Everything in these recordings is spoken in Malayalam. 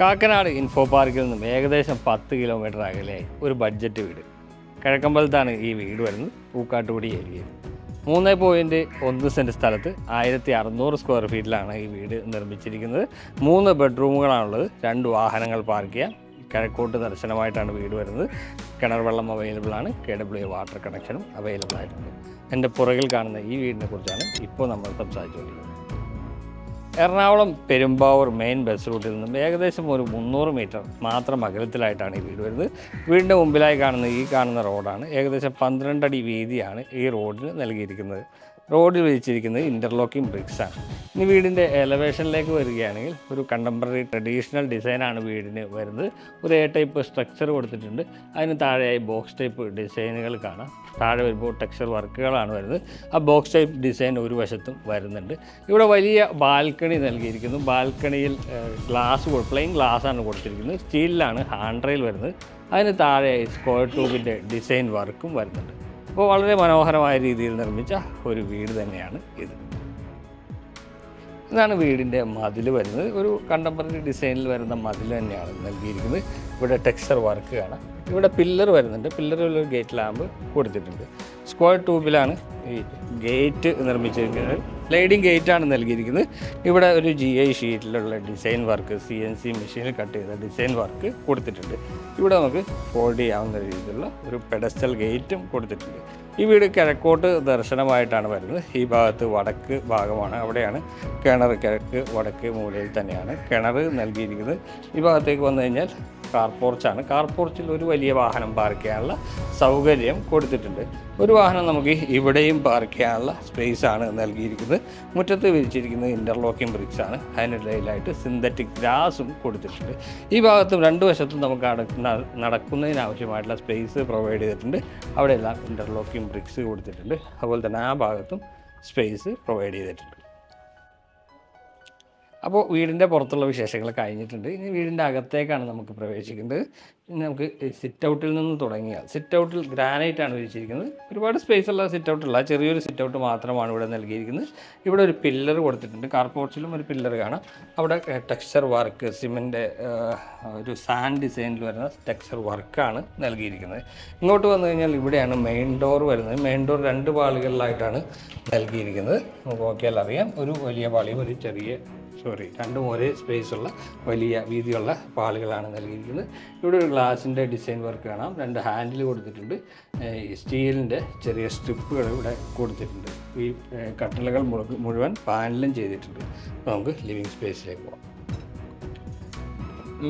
കാക്കനാട് ഇൻഫോ പാർക്കിൽ നിന്നും ഏകദേശം 10 കിലോമീറ്റർ അകലെയായി ഒരു ബഡ്ജറ്റ് വീട്. കിഴക്കമ്പലത്താണ് ഈ വീട് വരുന്നത്. പൂക്കാട്ടുപടി ഏരിയയിൽ 3.1 സെൻറ്റ് സ്ഥലത്ത് 1600 സ്ക്വയർ ഫീറ്റിലാണ് ഈ വീട് നിർമ്മിച്ചിരിക്കുന്നത്. 3 ബെഡ്റൂമുകളാണുള്ളത്. 2 വാഹനങ്ങൾ പാർക്ക് ചെയ്യാം. കിഴക്കോട്ട് ദർശനമായിട്ടാണ് വീട് വരുന്നത്. കിണർ വെള്ളം അവൈലബിൾ ആണ്. KW വാട്ടർ കണക്ഷനും അവൈലബിൾ ആയിട്ടുണ്ട്. എൻ്റെ പുറകിൽ കാണുന്ന ഈ വീടിനെ കുറിച്ചാണ് ഇപ്പോൾ നമ്മൾ സംസാരിച്ചുകൊണ്ടിരിക്കുന്നത്. എറണാകുളം പെരുമ്പാവൂർ മെയിൻ ബസ് റൂട്ടിൽ നിന്നും ഏകദേശം ഒരു 300 മീറ്റർ മാത്രം അകലത്തിലായിട്ടാണ് ഈ വീട് വരുന്നത്. വീടിൻ്റെ മുമ്പിലായി കാണുന്ന റോഡാണ്. ഏകദേശം 12 അടി വീതിയാണ് ഈ റോഡിന് നൽകിയിരിക്കുന്നത്. റോഡിൽ വിരിച്ചിരിക്കുന്നത് ഇൻ്റർലോക്കിംഗ് ബ്രിക്സാണ്. ഇനി വീടിൻ്റെ എലവേഷനിലേക്ക് വരികയാണെങ്കിൽ ഒരു കണ്ടംപററി ട്രഡീഷണൽ ഡിസൈനാണ് വീടിന് വരുന്നത്. ഒരു ടൈപ്പ് സ്ട്രക്ചർ കൊടുത്തിട്ടുണ്ട്. അതിന് താഴെയായി ബോക്സ് ടൈപ്പ് ഡിസൈനുകൾ കാണാം. താഴെ വരുമ്പോൾ ടെക്സ്ചർ വർക്കുകളാണ് വരുന്നത്. ആ ബോക്സ് ടൈപ്പ് ഡിസൈൻ ഒരു വശത്തും വരുന്നുണ്ട്. ഇവിടെ വലിയ ബാൽക്കണി നൽകിയിരിക്കുന്നു. ബാൽക്കണിയിൽ പ്ലെയിൻ ഗ്ലാസ്സാണ് കൊടുത്തിരിക്കുന്നത്. സ്റ്റീലിലാണ് ഹാൻഡ് റെയിൽ വരുന്നത്. അതിന് താഴെയായി സ്ക്വയർ ട്യൂബിൻ്റെ ഡിസൈൻ വർക്കും വരുന്നുണ്ട്. അപ്പോൾ വളരെ മനോഹരമായ രീതിയിൽ നിർമ്മിച്ച ഒരു വീട് തന്നെയാണ് ഇത്. ഇതാണ് വീടിൻ്റെ മതിൽ വരുന്നത്. ഒരു കണ്ടംപററി ഡിസൈനിൽ വരുന്ന മതിൽ തന്നെയാണ് നൽകിയിരിക്കുന്നത്. ഇവിടെ ടെക്സ്ചർ വർക്ക് കാണാം. ഇവിടെ പില്ലർ വരുന്നുണ്ട്. പില്ലറിൽ ഒരു ഗേറ്റ് ലാമ്പ് കൊടുത്തിട്ടുണ്ട്. സ്ക്വയർ ട്യൂബിലാണ് ഈ ഗേറ്റ് നിർമ്മിച്ചിരിക്കുന്നത്. സ്ലൈഡിങ് ഗേറ്റാണ് നൽകിയിരിക്കുന്നത്. ഇവിടെ ഒരു GI ഷീറ്റിലുള്ള ഡിസൈൻ വർക്ക്, CNC മെഷീനിൽ കട്ട് ചെയ്ത ഡിസൈൻ വർക്ക് കൊടുത്തിട്ടുണ്ട്. ഇവിടെ നമുക്ക് ഫോൾഡ് ചെയ്യാവുന്ന രീതിയിലുള്ള ഒരു പെഡസ്റ്റൽ ഗേറ്റും കൊടുത്തിട്ടുണ്ട്. ഈ വീട് കിഴക്കോട്ട് ദർശനമായിട്ടാണ് വരുന്നത്. ഈ ഭാഗത്ത് വടക്ക് ഭാഗമാണ്. അവിടെയാണ് കിണർ. കിഴക്ക് വടക്ക് മൂലയിൽ തന്നെയാണ് കിണർ നൽകിയിരിക്കുന്നത്. ഈ ഭാഗത്തേക്ക് വന്നു കഴിഞ്ഞാൽ കാർ പോർച്ചാണ്. കാർ പോർച്ചിൽ ഒരു വലിയ വാഹനം പാർക്ക് ചെയ്യാനുള്ള സൗകര്യം കൊടുത്തിട്ടുണ്ട്. ഒരു വാഹനം നമുക്ക് ഇവിടെയും പാർക്ക് ചെയ്യാനുള്ള സ്പേസാണ് നൽകിയിരിക്കുന്നത്. മുറ്റത്ത് വിരിച്ചിരിക്കുന്നത് ഇൻ്റർലോക്കിംഗ് ബ്രിക്സാണ്. അതിനിടയിലായിട്ട് സിന്തറ്റിക് ഗ്രാസും കൊടുത്തിട്ടുണ്ട്. ഈ ഭാഗത്തും 2 വശത്തും നമുക്ക് നടക്കുന്നതിനാവശ്യമായിട്ടുള്ള സ്പേസ് പ്രൊവൈഡ് ചെയ്തിട്ടുണ്ട്. അവിടെയെല്ലാം ഇൻ്റർലോക്കിംഗ് ബ്രിക്സ് കൊടുത്തിട്ടുണ്ട്. അതുപോലെ തന്നെ ആ ഭാഗത്തും സ്പേസ് പ്രൊവൈഡ് ചെയ്തിട്ടുണ്ട്. അപ്പോൾ വീടിൻ്റെ പുറത്തുള്ള വിശേഷങ്ങൾ കഴിഞ്ഞിട്ടുണ്ട്. ഇനി വീടിൻ്റെ അകത്തേക്കാണ് നമുക്ക് പ്രവേശിക്കേണ്ടത്. ഇനി നമുക്ക് സിറ്റ് ഔട്ടിൽ നിന്ന് തുടങ്ങിയാൽ സിറ്റ് ഔട്ടിൽ ഗ്രാനൈറ്റാണ് വിരിച്ചിരിക്കുന്നത്. ഒരുപാട് സ്പേസുള്ള സിറ്റ് ഔട്ടുള്ള ചെറിയൊരു സിറ്റ് ഔട്ട് മാത്രമാണ് ഇവിടെ നൽകിയിരിക്കുന്നത്. ഇവിടെ ഒരു പില്ലർ കൊടുത്തിട്ടുണ്ട്. കാർ പോർച്ചിലും ഒരു പില്ലർ കാണാം. അവിടെ ടെക്സ്ചർ വർക്ക്, സിമെൻ്റ് ഒരു സാൻഡ് ഡിസൈനിൽ വരുന്ന ടെക്സ്ചർ വർക്കാണ് നൽകിയിരിക്കുന്നത്. ഇങ്ങോട്ട് വന്നു കഴിഞ്ഞാൽ ഇവിടെയാണ് മെയിൻ ഡോർ വരുന്നത്. മെയിൻ ഡോർ 2 പാളികളിലായിട്ടാണ് നൽകിയിരിക്കുന്നത്. നമുക്ക് നോക്കിയാൽ അറിയാം. ഒരു വലിയ പാളിയും ഒരു ചെറിയ രണ്ടും ഒരേ സ്പേസുള്ള വലിയ വീതിയുള്ള പാളികളാണ് നൽകിയിരിക്കുന്നത്. ഇവിടെ ഒരു ഗ്ലാസിൻ്റെ ഡിസൈൻ വർക്ക് കാണാം. 2 ഹാൻഡിൽ കൊടുത്തിട്ടുണ്ട്. സ്റ്റീലിൻ്റെ ചെറിയ സ്ട്രിപ്പുകൾ ഇവിടെ കൊടുത്തിട്ടുണ്ട്. ഈ കട്ടലുകൾ മുഴുവൻ പാനലും ചെയ്തിട്ടുണ്ട്. നമുക്ക് ലിവിങ് സ്പേസിലേക്ക് പോകാം.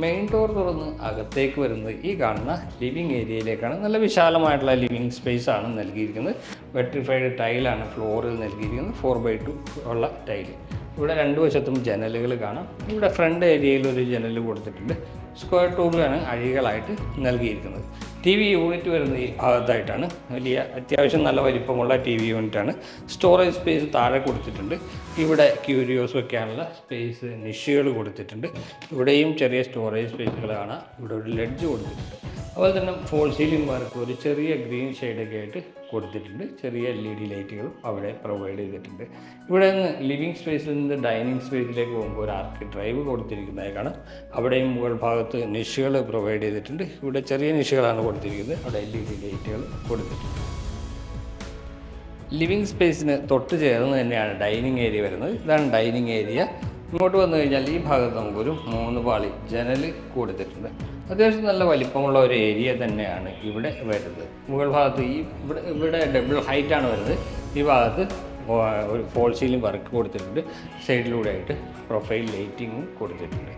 മെയിൻ ഡോർ തുറന്ന് അകത്തേക്ക് വരുന്നത് ഈ കാണുന്ന ലിവിങ് ഏരിയയിലേക്കാണ്. നല്ല വിശാലമായിട്ടുള്ള ലിവിങ് സ്പേസ് ആണ് നൽകിയിരിക്കുന്നത്. വെട്രിഫൈഡ് ടൈലാണ് ഫ്ലോറിൽ നൽകിയിരിക്കുന്നത്. 4x2 ഉള്ള ടൈല്. ഇവിടെ 2 വശത്തും ജനലുകൾ കാണാം. ഇവിടെ ഫ്രണ്ട് ഏരിയയിൽ ഒരു ജനൽ കൊടുത്തിട്ടുണ്ട്. സ്ക്വയർ ട്യൂബിലാണ് അഴികളായിട്ട് നൽകിയിരിക്കുന്നത്. TV യൂണിറ്റ് വരുന്നത് ഈ ഭാഗത്തായിട്ടാണ്. അത്യാവശ്യം നല്ല വലിപ്പമുള്ള TV യൂണിറ്റാണ്. സ്റ്റോറേജ് സ്പേസ് താഴെ കൊടുത്തിട്ടുണ്ട്. ഇവിടെ ക്യൂരിയോസ് വയ്ക്കാനുള്ള സ്പേസ് നിഷുകൾ കൊടുത്തിട്ടുണ്ട്. ഇവിടെയും ചെറിയ സ്റ്റോറേജ് സ്പേസുകൾ കാണാം. ഇവിടെ ഒരു ലെഡ്ജ് കൊടുത്തിട്ടുണ്ട്. അതുപോലെ തന്നെ ഫോൾ സീലിംഗ് വർക്ക് ഒരു ചെറിയ ഗ്രീൻ ഷെയ്ഡൊക്കെ ആയിട്ട് കൊടുത്തിട്ടുണ്ട്. ചെറിയ LED ലൈറ്റുകളും അവിടെ പ്രൊവൈഡ് ചെയ്തിട്ടുണ്ട്. ഇവിടെ നിന്ന് ലിവിങ് സ്പേസിൽ നിന്ന് ഡൈനിങ് സ്പേസിലേക്ക് പോകുമ്പോൾ ഒരു ആർക്ക് ഡ്രൈവ് കൊടുത്തിരിക്കുന്നതായി കാണാം. അവിടെയും മുകൾ ഭാഗത്ത് നിഷുകൾ പ്രൊവൈഡ് ചെയ്തിട്ടുണ്ട്. ഇവിടെ ചെറിയ നിഷുകളാണ് കൊടുത്തിരിക്കുന്നത്. അവിടെ LED ലൈറ്റുകൾ കൊടുത്തിട്ടുണ്ട്. ലിവിങ് സ്പേസിന് തൊട്ട് ചേർന്ന് തന്നെയാണ് ഡൈനിങ് ഏരിയ വരുന്നത്. ഇതാണ് ഡൈനിങ് ഏരിയ. ഇങ്ങോട്ട് വന്നു കഴിഞ്ഞാൽ ഈ ഭാഗത്ത് നമുക്കൊരു 3 പാളി ജനൽ കൊടുത്തിട്ടുണ്ട്. അത്യാവശ്യം നല്ല വലിപ്പമുള്ള ഒരു ഏരിയ തന്നെയാണ് ഇവിടെ വരുന്നത്. മുകൾ ഭാഗത്ത് ഇവിടെ ഡബിൾ ഹൈറ്റാണ് വരുന്നത്. ഈ ഭാഗത്ത് ഒരു ഫോൾ സീലിംഗ് വർക്ക് കൊടുത്തിട്ടുണ്ട്. സൈഡിലൂടെ ആയിട്ട് പ്രൊഫൈൽ ലൈറ്റിങ്ങും കൊടുത്തിട്ടുണ്ട്.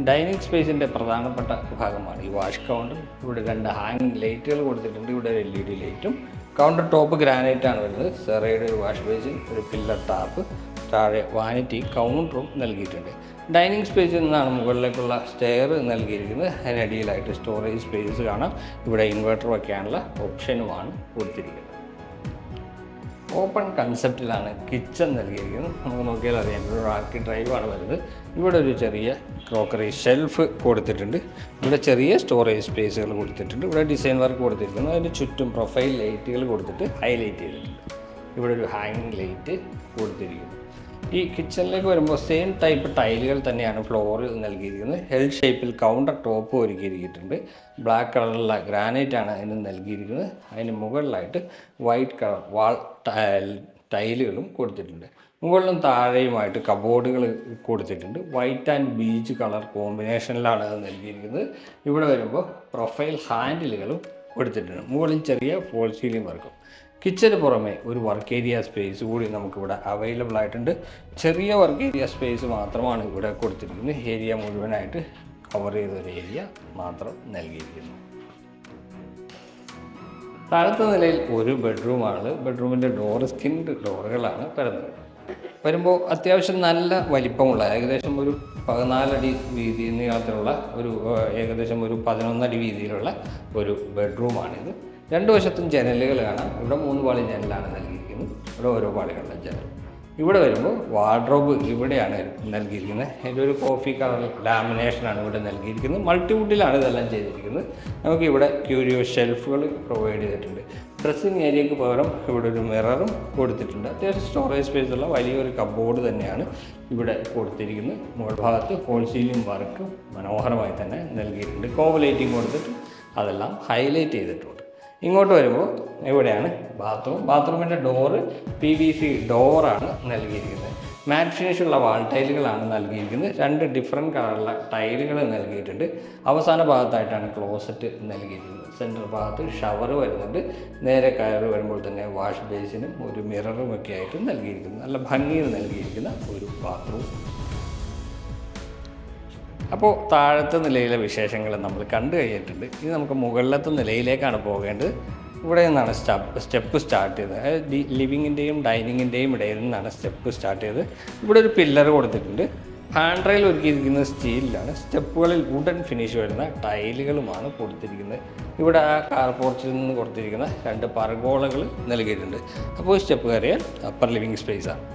ഡൈനിങ് സ്പേസിൻ്റെ പ്രധാനപ്പെട്ട ഭാഗമാണ് ഈ വാഷ് കൗണ്ടർ. ഇവിടെ 2 ഹാങ്ങിങ് ലൈറ്റുകൾ കൊടുത്തിട്ടുണ്ട്. ഇവിടെ ഒരു LED ലൈറ്റും. കൗണ്ടർ ടോപ്പ് ഗ്രാനൈറ്റാണ് വരുന്നത്. സെറയുടെ ഒരു വാഷ് ബേസിൻ, ഒരു പില്ലർ ടാപ്പ്, താഴെ വാനിറ്റി കൗണ്ടറും നൽകിയിട്ടുണ്ട്. ഡൈനിങ് സ്പേസിൽ നിന്നാണ് മുകളിലേക്കുള്ള സ്റ്റെയർ നൽകിയിരിക്കുന്നത്. അതിനടിയിലായിട്ട് സ്റ്റോറേജ് സ്പേസ് കാണാം. ഇവിടെ ഇൻവെർട്ടർ വയ്ക്കാനുള്ള ഓപ്ഷനുമാണ് കൊടുത്തിരിക്കുന്നത്. ഓപ്പൺ കൺസെപ്റ്റിലാണ് കിച്ചൺ നൽകിയിരിക്കുന്നത്. നമുക്ക് നോക്കിയാൽ അറിയാം. ഇവിടെ ഒരു ആർക്ക് ഡ്രൈവാണ് വരുന്നത്. ഇവിടെ ഒരു ചെറിയ ക്രോക്കറി ഷെൽഫ് കൊടുത്തിട്ടുണ്ട്. ഇവിടെ ചെറിയ സ്റ്റോറേജ് സ്പേസുകൾ കൊടുത്തിട്ടുണ്ട്. ഇവിടെ ഡിസൈൻ വർക്ക് കൊടുത്തിരിക്കുന്നു. അതിന് ചുറ്റും പ്രൊഫൈൽ ലൈറ്റുകൾ കൊടുത്തിട്ട് ഹൈലൈറ്റ് ചെയ്തിട്ടുണ്ട്. ഇവിടെ ഒരു ഹാങ്ങിങ് ലൈറ്റ് കൊടുത്തിരിക്കുന്നു. ഈ കിച്ചണിലേക്ക് വരുമ്പോൾ സെയിം ടൈപ്പ് ടൈലുകൾ തന്നെയാണ് ഫ്ലോർ നൽകിയിരിക്കുന്നത്. എൽ ഷേപ്പിൽ കൗണ്ടർ ടോപ്പ് ഒരുക്കിയിരിക്കുന്നുണ്ട്. ബ്ലാക്ക് കളറുള്ള ഗ്രാനൈറ്റ് ആണ് അതിന് നൽകിയിരിക്കുന്നത്. അതിന് മുകളിലായിട്ട് വൈറ്റ് കളർ വാൾ ടൈലുകളും കൊടുത്തിട്ടുണ്ട്. മുകളിലും താഴെയുമായിട്ട് കബോർഡുകൾ കൊടുത്തിട്ടുണ്ട്. വൈറ്റ് ആൻഡ് ബീച്ച് കളർ കോമ്പിനേഷനിലാണ് അത് നൽകിയിരിക്കുന്നത്. ഇവിടെ വരുമ്പോൾ പ്രൊഫൈൽ ഹാൻഡിലുകളും കൊടുത്തിട്ടുണ്ട്. മുകളിൽ ചെറിയ ഫോൾ സീലിംഗ് വർക്കും. കിച്ചന് പുറമെ ഒരു വർക്ക് ഏരിയ സ്പേസ് കൂടി നമുക്കിവിടെ അവൈലബിൾ ആയിട്ടുണ്ട്. ചെറിയ വർക്ക് ഏരിയ സ്പേസ് മാത്രമാണ് ഇവിടെ കൊടുത്തിരിക്കുന്നത്. ഏരിയ മുഴുവനായിട്ട് കവർ ചെയ്തൊരു ഏരിയ മാത്രം നൽകിയിരിക്കുന്നു. താഴത്തെ നിലയിൽ ഒരു ബെഡ്റൂമാണ്. ബെഡ്റൂമിൻ്റെ സ്കിൻഡ് ഡോറുകളാണ് വരുമ്പോൾ അത്യാവശ്യം നല്ല വലിപ്പമുള്ള ഏകദേശം ഒരു 14 അടി വീതി നീളത്തിലുള്ള ഏകദേശം ഒരു 11 അടി വീതിയിലുള്ള ഒരു ബെഡ്റൂമാണിത്. രണ്ട് വശത്തും ജനലുകൾ കാണാം. ഇവിടെ 3 പാളി ജനലാണ് നൽകിയിരിക്കുന്നത്. ഇവിടെ ഓരോ പാളികളുടെ ജനൽ. ഇവിടെ വരുമ്പോൾ വാർഡ്രോബ് ഇവിടെയാണ് നൽകിയിരിക്കുന്നത്. അതിൻ്റെ ഒരു കോഫി കളർ ലാമിനേഷനാണ് ഇവിടെ നൽകിയിരിക്കുന്നത്. മൾട്ടിവുഡിലാണ് ഇതെല്ലാം ചെയ്തിരിക്കുന്നത്. നമുക്കിവിടെ ക്യൂരിയോ ഷെൽഫുകൾ പ്രൊവൈഡ് ചെയ്തിട്ടുണ്ട്. ഡ്രസ്സിങ് ഏരിയയ്ക്ക് പകരം ഇവിടെ ഒരു മിററും കൊടുത്തിട്ടുണ്ട്. അത്യാവശ്യം സ്റ്റോറേജ് സ്പേസുള്ള വലിയൊരു കബോർഡ് തന്നെയാണ് ഇവിടെ കൊടുത്തിരിക്കുന്നത്. മുകൾ ഭാഗത്ത് ഫോൾ സീലിംഗ് വർക്ക് മനോഹരമായി തന്നെ നൽകിയിട്ടുണ്ട്. കോവ് ലൈറ്റിംഗ് കൊടുത്തിട്ട് അതെല്ലാം ഹൈലൈറ്റ് ചെയ്തിട്ടുണ്ട്. ഇങ്ങോട്ട് വരുമ്പോൾ ഇവിടെയാണ് ബാത്റൂമിൻ്റെ ഡോറ് PVC ഡോറാണ് നൽകിയിരിക്കുന്നത്. മാറ്റ് ഫിനിഷുള്ള വാൾ ടൈലുകളാണ് നൽകിയിരിക്കുന്നത്. 2 ഡിഫറെൻറ്റ് കളറുള്ള ടൈലുകൾ നൽകിയിട്ടുണ്ട്. അവസാന ഭാഗത്തായിട്ടാണ് ക്ലോസറ്റ് നൽകിയിരിക്കുന്നത്. സെൻറ്റർ ഭാഗത്ത് ഷവർ വരുന്നുണ്ട്. നേരെ കയറി വരുമ്പോൾ തന്നെ വാഷ് ബേസിനും ഒരു മിററും ഒക്കെ ആയിട്ട് നൽകിയിരിക്കുന്നു. നല്ല ഭംഗിയിൽ നൽകിയിരിക്കുന്ന ഒരു ബാത്റൂം. അപ്പോൾ താഴത്തെ നിലയിലെ വിശേഷങ്ങൾ നമ്മൾ കണ്ടു കഴിഞ്ഞിട്ടുണ്ട്. ഇനി നമുക്ക് മുകളിലത്തെ നിലയിലേക്കാണ് പോകേണ്ടത്. ഇവിടെ നിന്നാണ് സ്റ്റെപ്പ് സ്റ്റാർട്ട് ചെയ്തത്. അതായത് ലിവിങ്ങിൻ്റെയും ഡൈനിങ്ങിൻ്റെയും ഇടയിൽ നിന്നാണ് സ്റ്റെപ്പ് സ്റ്റാർട്ട് ചെയ്തത്. ഇവിടെ ഒരു പില്ലർ കൊടുത്തിട്ടുണ്ട്. ഹാൻഡ് റെയിൽ ഒരുക്കിയിരിക്കുന്നത് സ്റ്റീലിലാണ്. സ്റ്റെപ്പുകളിൽ വുഡൻ ഫിനിഷ് വരുന്ന ടൈലുകളുമാണ് കൊടുത്തിരിക്കുന്നത്. ഇവിടെ ആ കാർ പോർച്ചിൽ നിന്ന് കൊടുത്തിരിക്കുന്ന 2 പർഗോളകൾ നൽകിയിട്ടുണ്ട്. അപ്പോൾ സ്റ്റെപ്പ് കയറിയാൽ അപ്പർ ലിവിങ് സ്പേസാണ്.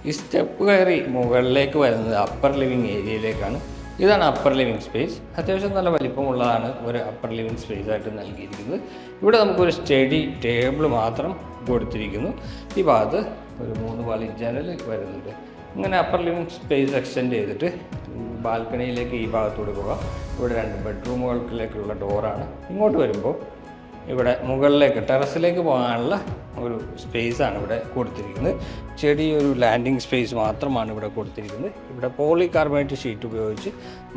ഈ സ്റ്റെപ്പ് കയറി മുകളിലേക്ക് വരുന്നത് അപ്പർ ലിവിങ് ഏരിയയിലേക്കാണ്. ഇതാണ് അപ്പർ ലിവിങ് സ്പേസ്. അത്യാവശ്യം നല്ല വലിപ്പമുള്ളതാണ് ഒരു അപ്പർ ലിവിങ് സ്പേസ് ആയിട്ട് നൽകിയിരിക്കുന്നത്. ഇവിടെ നമുക്കൊരു സ്റ്റഡി ടേബിൾ മാത്രം കൊടുത്തിരിക്കുന്നു. ഈ ഭാഗത്ത് ഒരു 3 പാളി ജനൽ വരുന്നുണ്ട്. ഇങ്ങനെ അപ്പർ ലിവിങ് സ്പേസ് എക്സ്റ്റെൻഡ് ചെയ്തിട്ട് ബാൽക്കണിയിലേക്ക് ഈ ഭാഗത്തൂടെ പോകാം. ഇവിടെ 2 ബെഡ്റൂമുകൾക്കിലേക്കുള്ള ഡോറാണ്. ഇങ്ങോട്ട് വരുമ്പോൾ ഇവിടെ മുകളിലേക്ക് ടെറസിലേക്ക് പോകാനുള്ള ഒരു സ്പേസാണ് ഇവിടെ കൊടുത്തിരിക്കുന്നത്. ചെറിയൊരു ലാൻഡിങ് സ്പേസ് മാത്രമാണ് ഇവിടെ കൊടുത്തിരിക്കുന്നത്. ഇവിടെ പോളികാർബണേറ്റ് ഷീറ്റ് ഉപയോഗിച്ച്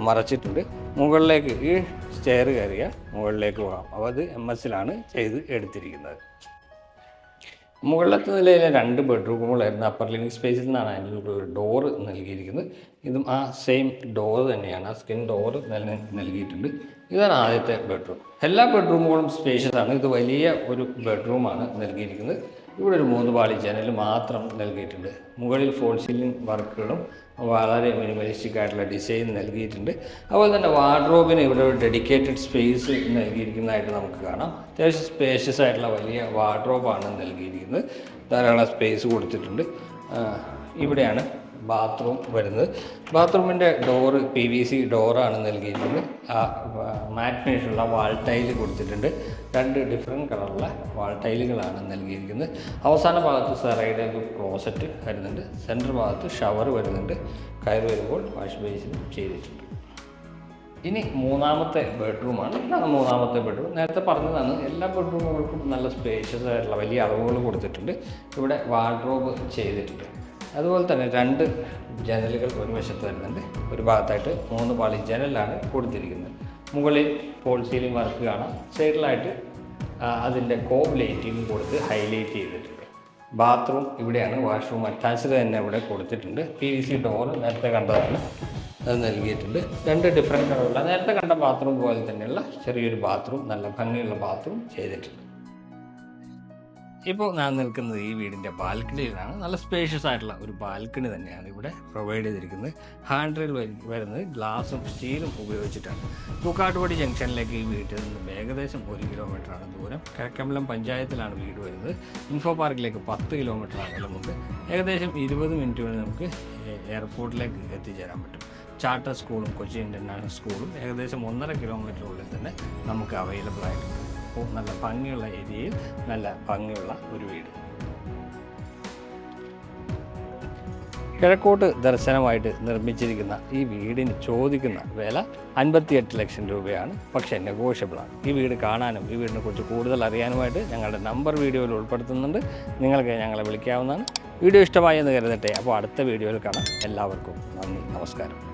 മറച്ചിട്ടുണ്ട്. മുകളിലേക്ക് ഈ സ്റ്റെയർ കയറിയാൽ മുകളിലേക്ക് പോകാം. അപ്പോൾ അത് MS-ലാണ് ചെയ്ത് എടുത്തിരിക്കുന്നത്. മുകളിലത്തെ നിലയിലെ 2 ബെഡ്റൂമുകളായിരുന്നു. അപ്പർ ലിവിങ് സ്പേസിൽ നിന്നാണ് അതിൻ്റെ ഒരു ഡോറ് നൽകിയിരിക്കുന്നത്. ഇതും ആ സെയിം ഡോർ തന്നെയാണ്. ആ സ്കിൻ ഡോറ് നൽകിയിട്ടുണ്ട്. ഇതാണ് ആദ്യത്തെ ബെഡ്റൂം. എല്ലാ ബെഡ്റൂമുകളും സ്പേഷ്യസ് ആണ്. ഇത് വലിയ ഒരു ബെഡ്റൂമാണ് നൽകിയിരിക്കുന്നത്. ഇവിടെ ഒരു 3 പാളി ജനൽ മാത്രം നൽകിയിട്ടുണ്ട്. മുകളിൽ ഫോൾ സീലിംഗ് വർക്കുകളും വളരെ മിനിമലിസ്റ്റിക് ആയിട്ടുള്ള ഡിസൈൻ നൽകിയിട്ടുണ്ട്. അതുപോലെ തന്നെ വാർഡ്രോബിന് ഇവിടെ ഒരു ഡെഡിക്കേറ്റഡ് സ്പേസ് നൽകിയിരിക്കുന്നതായിട്ട് നമുക്ക് കാണാം. അത്യാവശ്യം സ്പേഷ്യസ് ആയിട്ടുള്ള വലിയ വാർഡ്രോബാണ് നൽകിയിരിക്കുന്നത്. ധാരാളം സ്പേസ് കൊടുത്തിട്ടുണ്ട്. ഇവിടെയാണ് ബാത്റൂം വരുന്നത്. ബാത്റൂമിൻ്റെ ഡോറ് PVC ഡോറാണ് നൽകിയിരിക്കുന്നത്. ആ മാറ്റ് ഫിനിഷുള്ള വാൾ ടൈല് കൊടുത്തിട്ടുണ്ട്. 2 ഡിഫറെൻറ്റ് കളറുള്ള വാൾ ടൈലുകളാണ് നൽകിയിരിക്കുന്നത്. അവസാന ഭാഗത്ത് സെറയുടെ ഒരു ക്ലോസറ്റ് വരുന്നുണ്ട്. സെൻറ്റർ ഭാഗത്ത് ഷവർ വരുന്നുണ്ട്. കയറി വരുമ്പോൾ വാഷ് ബേസിനും ചെയ്തിട്ടുണ്ട്. ഇനി 3ാമത്തെ ബെഡ്റൂമാണ്. ഇതാണ് 3ാമത്തെ ബെഡ്റൂം. നേരത്തെ പറഞ്ഞതാണ് എല്ലാ ബെഡ്റൂമുകൾക്കും നല്ല സ്പേഷ്യസ് ആയിട്ടുള്ള വലിയ അളവുകൾ കൊടുത്തിട്ടുണ്ട്. ഇവിടെ വാർഡ്രോബ് ചെയ്തിട്ടുണ്ട്. അതുപോലെ തന്നെ 2 ജനലുകൾ ഒരു വശത്ത് വരുന്നുണ്ട്. ഒരു ഭാഗത്തായിട്ട് 3 പാളി ജനലാണ് കൊടുത്തിരിക്കുന്നത്. മുകളിൽ ഫോൾ സീലിംഗ് വർക്ക് കാണാം. സൈഡിലായിട്ട് അതിൻ്റെ കോവ് ലൈറ്റിംഗ് കൊടുത്ത് ഹൈലൈറ്റ് ചെയ്തിട്ടുണ്ട്. ബാത്റൂം ഇവിടെയാണ്. വാഷ്റൂം അറ്റാച്ച്ഡ് തന്നെ ഇവിടെ കൊടുത്തിട്ടുണ്ട്. PVC ഡോർ നേരത്തെ കണ്ടതാണ്, അത് നൽകിയിട്ടുണ്ട്. 2 ഡിഫറെൻറ്റ് കളറുള്ള നേരത്തെ കണ്ട ബാത്റൂം പോലെ തന്നെയുള്ള ചെറിയൊരു ബാത്റൂം, നല്ല ഭംഗിയുള്ള ബാത്റൂം ചെയ്തിട്ടുണ്ട്. ഇപ്പോൾ ഞാൻ നിൽക്കുന്നത് ഈ വീടിൻ്റെ ബാൽക്കണിയിലാണ്. നല്ല സ്പേഷ്യസ് ആയിട്ടുള്ള ഒരു ബാൽക്കണി തന്നെയാണ് ഇവിടെ പ്രൊവൈഡ് ചെയ്തിരിക്കുന്നത്. ഹാൻഡ് റെയിൽ വരുന്നത് ഗ്ലാസും സ്റ്റീലും ഉപയോഗിച്ചിട്ടാണ്. പൂക്കാട്ടുപടി ജംഗ്ഷനിലേക്ക് ഈ വീട്ടിൽ നിന്നും ഏകദേശം 1 കിലോമീറ്ററാണ് ദൂരം. കിഴക്കമ്പലം പഞ്ചായത്തിലാണ് വീട് വരുന്നത്. ഇൻഫോ പാർക്കിലേക്ക് 10 കിലോമീറ്റർ അകലമുണ്ട്. ഏകദേശം 20 മിനിറ്റ് കൊണ്ട് നമുക്ക് എയർപോർട്ടിലേക്ക് എത്തിച്ചേരാൻ പറ്റും. ചാർട്ടർ സ്കൂളും കൊച്ചി ഇൻ്റർനാഷണൽ സ്കൂളും ഏകദേശം 1.5 കിലോമീറ്ററിനുള്ളിൽ തന്നെ നമുക്ക് അവൈലബിൾ ആയിട്ടുണ്ട്. അപ്പോൾ നല്ല ഭംഗിയുള്ള ഏരിയയിൽ നല്ല ഭംഗിയുള്ള ഒരു വീട്. കിഴക്കോട്ട് ദർശനമായിട്ട് നിർമ്മിച്ചിരിക്കുന്ന ഈ വീടിന് ചോദിക്കുന്ന വില 58 ലക്ഷം രൂപയാണ്. പക്ഷേ നെഗോഷ്യബിളാണ്. ഈ വീട് കാണാനും ഈ വീടിനെ കുറിച്ച് കൂടുതൽ അറിയാനുമായിട്ട് ഞങ്ങളുടെ നമ്പർ വീഡിയോയിൽ ഉൾപ്പെടുത്തുന്നുണ്ട്. നിങ്ങൾക്ക് ഞങ്ങളെ വിളിക്കാവുന്നതാണ്. വീഡിയോ ഇഷ്ടമായി എന്ന് കരുതട്ടെ. അപ്പോൾ അടുത്ത വീഡിയോയിൽ കാണാം. എല്ലാവർക്കും നന്ദി, നമസ്കാരം.